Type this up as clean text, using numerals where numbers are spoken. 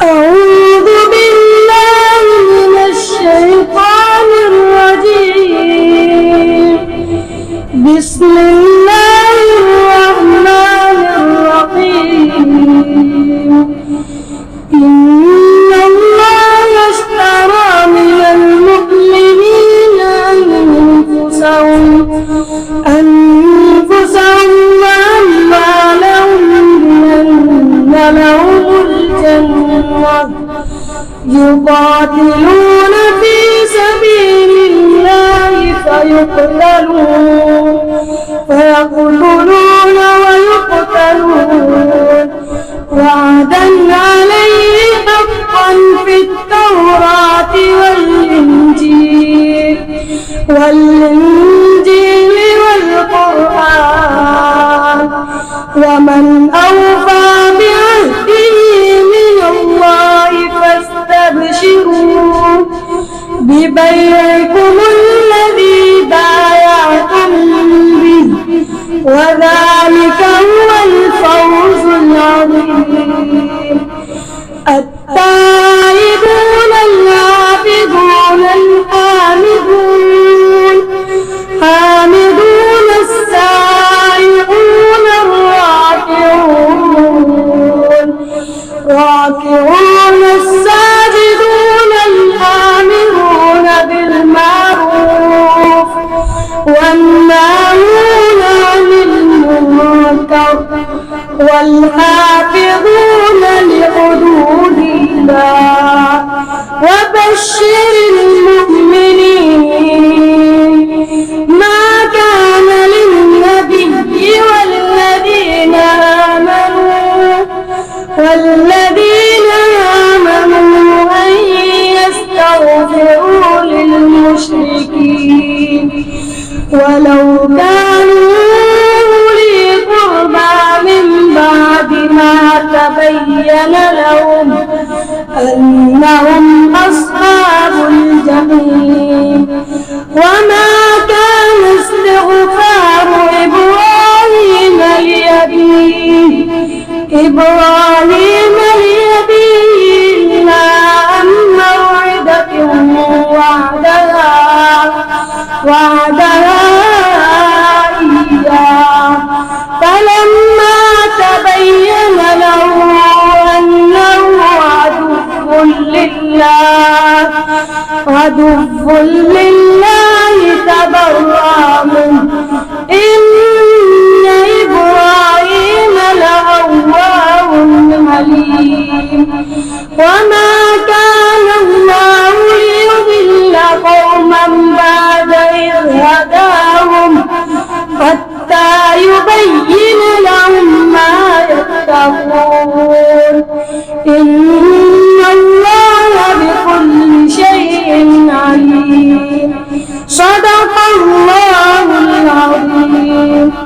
أعوذ بالله من الشيطان الرجيم. بسم الله الرحمن الرحيم. إن الله اشترى من المؤمنين أنفسهم وأموالهم بأن لهم الجنة يقاتلون في سبيل الله فيقتلون ويقتلون وعدا عليه حقا في التوراة والإنجيل والقرآن ومن أوفى بعهده من الله فاستبشروا ببيعكم الذي بايعتم به وذلك هو الفوز العظيم. التائبون العابدون الحامدون السائحون الراكعون الساجدون الآمرون بالمعروف والناهون عن المنكر والحافظون لحدود الله وبشر المؤمنين. ما كان للنبي والذين آمنوا أن يستغفروا للمشركين ولو كانوا أولي قربى من بعد ما تبين لهم أنهم أصحاب الجحيم. وما كان استغفار إبراهيم لأبيه إلا عن موعدة وعدها إياه فلما تبين له أنه عدو لله تبرأ منه. إن إبراهيم لأواه حليم. وما كان الله ليضل قوما بعد إذ هداهم حتى يبين لهم ما يتقون. إن الله بكل شيء عليم. صدق الله.